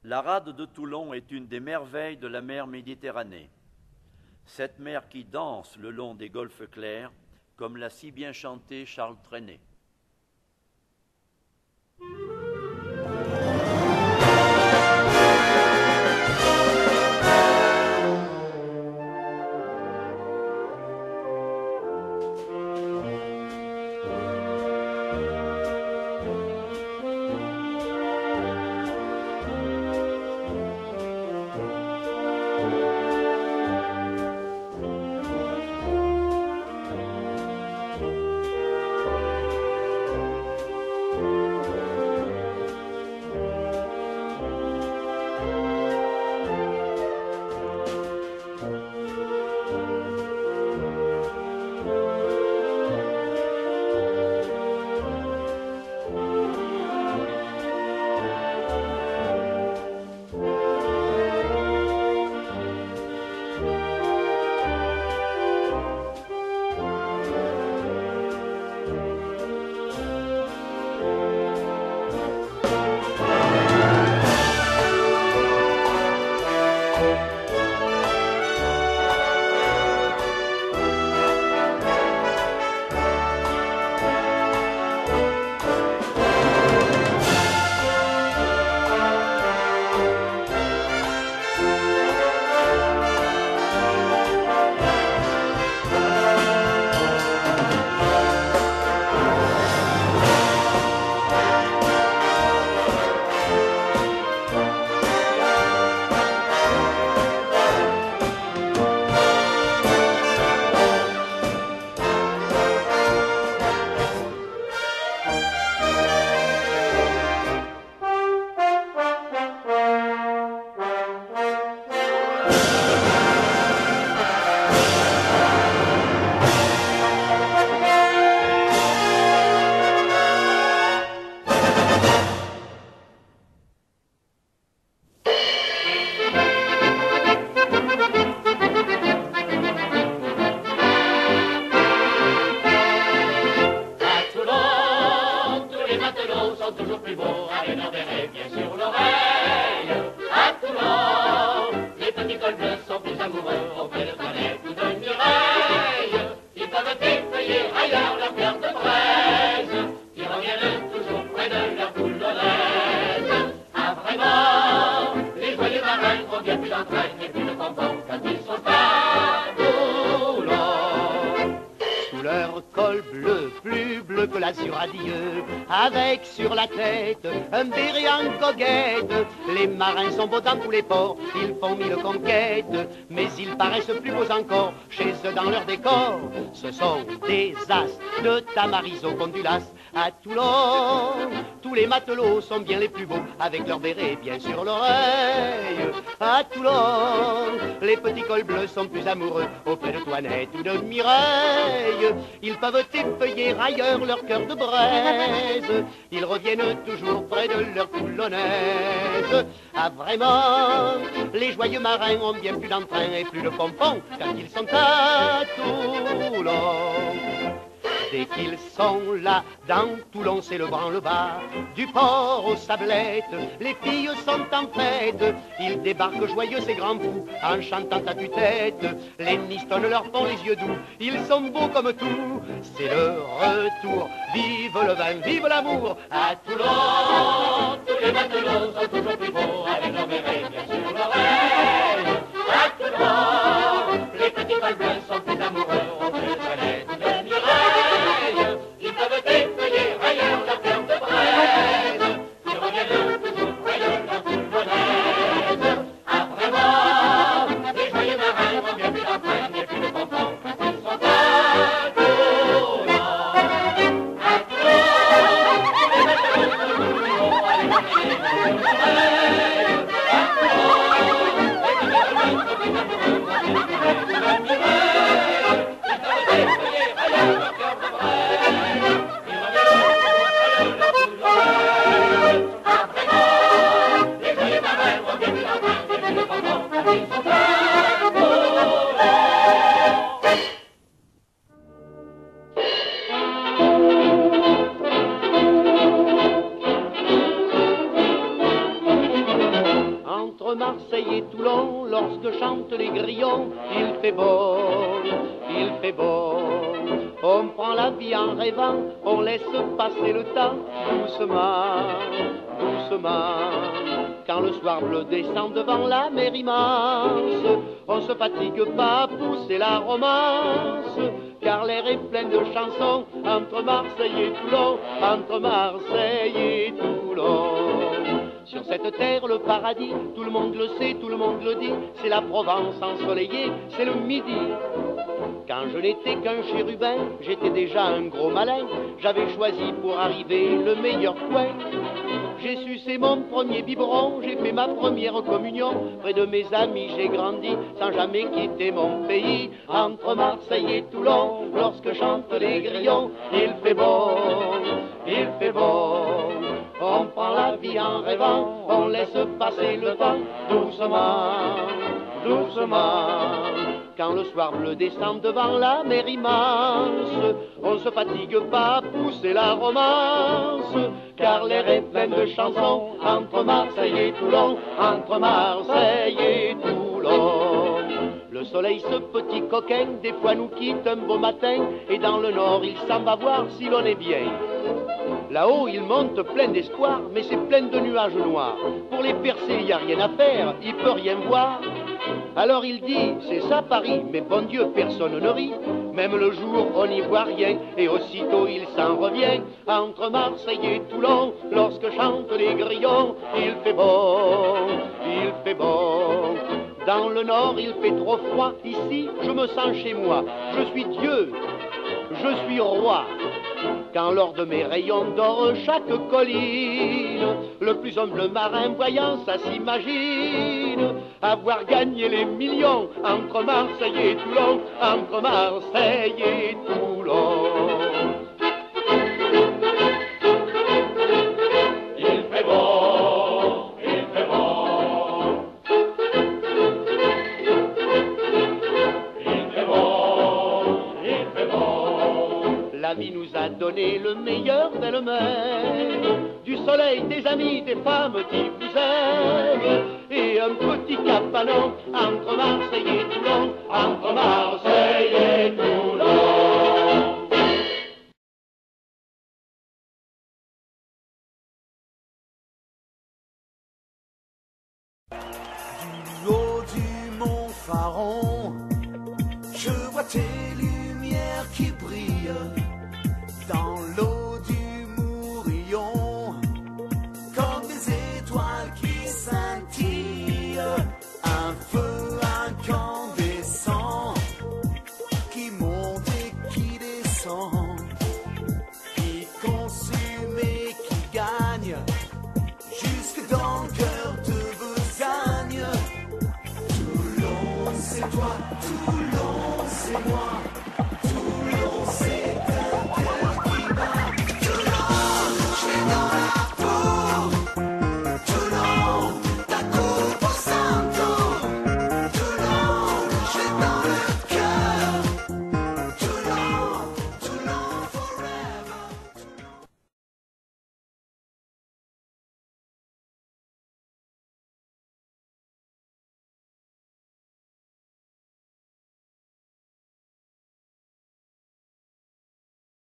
La rade de Toulon est une des merveilles de la mer Méditerranée. Cette mer qui danse le long des golfes clairs, comme l'a si bien chanté Charles Trenet. Toujours plus beau, avec leur béret bien sur l'oreille. À Toulon, les petits cols bleus sont plus amoureux auprès de Toinette ou de Mireille. Ils peuvent effeuiller ailleurs leur cœur de braise. Ils reviennent toujours près de leur coulonnaise. Ah vraiment, les joyeux marins ont bien plus d'entrain et plus de pompons quand ils sont à Toulon. Sous leur col bleu, plus bleu que l'azur radieux, avec sur la tête un béret en goguette. Les marins sont beaux dans tous les ports, ils font mille conquêtes, mais ils paraissent plus beaux encore chez eux dans leur décor. Ce sont des as de Tamaris au Condulas. À Toulon, tous les matelots sont bien les plus beaux, avec leur béret bien sur l'oreille. À Toulon, les petits cols bleus sont plus amoureux auprès de Toinette ou de Mireille. Ils peuvent effeuiller ailleurs leur cœur de braise. Ils reviennent toujours près de leur coulonnaise. Ah vraiment, les joyeux marins ont bien plus d'entrain et plus de pompons quand ils sont à Toulon. Dès qu'ils sont là, dans Toulon, c'est le branle-bas. Du port aux sablettes, les filles sont en fête. Ils débarquent joyeux, ces grands fous, en chantant à tue-tête. Les nistons leur font les yeux doux, ils sont beaux comme tout. C'est le retour, vive le vin, vive l'amour. À Toulon, tous les matelots sont toujours plus beaux, avec leur béret bien sur l'oreille. À Toulon, les petits cols bleus sont plus amoureux auprès de Toinette ou de Mireille. Ils peuvent effeuiller ailleurs leur cœur de braise. Ils reviennent toujours près de leur coulonnaise. Ah vraiment, les joyeux marins ont bien plus d'entrain et plus de pompons quand ils sont à Toulon. À Toulon, les matelots sont toujours plus beaux, avec leur béret bien sur l'oreille. Entre Marseille et Toulon, lorsque chantent les grillons, il fait beau, il fait beau. On prend la vie en rêvant, on laisse passer le temps doucement, doucement. Quand le soir bleu descend devant la mer immense, on se fatigue pas à pousser la romance, car l'air est plein de chansons entre Marseille et Toulon, entre Marseille et Toulon. Sur cette terre, le paradis, tout le monde le sait, tout le monde le dit, c'est la Provence ensoleillée, c'est le midi. Quand je n'étais qu'un chérubin, j'étais déjà un gros malin, j'avais choisi pour arriver le meilleur coin. J'ai sucé mon premier biberon, j'ai fait ma première communion, près de mes amis j'ai grandi, sans jamais quitter mon pays. Entre Marseille et Toulon, lorsque chantent les grillons, il fait beau, il fait beau. On prend la vie en rêvant, on laisse passer le temps doucement, doucement. Quand le soir bleu descend devant la mer immense, on se fatigue pas à pousser la romance, car l'air est plein de chansons entre Marseille et Toulon, entre Marseille et Toulon. Le soleil, ce petit coquin, des fois nous quitte un beau matin, et dans le nord il s'en va voir si l'on est bien. Là-haut, il monte plein d'espoir, mais c'est plein de nuages noirs. Pour les percer, il n'y a rien à faire, il peut rien voir. Alors il dit, c'est ça Paris, mais bon Dieu, personne ne rit. Même le jour, on n'y voit rien, et aussitôt il s'en revient. Entre Marseille et Toulon, lorsque chantent les grillons, il fait beau, il fait beau. Dans le nord, il fait trop froid, ici, je me sens chez moi. Je suis Dieu, je suis roi. Quand lors de mes rayons d'or chaque colline, le plus humble marin voyant ça s'imagine avoir gagné les millions entre Marseille et Toulon, entre Marseille et Toulon. Il fait beau, il fait beau. Il fait beau, il fait beau. La vie nous a donné le meilleur d'elle-même, du soleil, des amis, des femmes qui vous aiment, et un petit cabanon entre Marseille et Toulon, entre Marseille et Toulon. Du haut du mont Faron,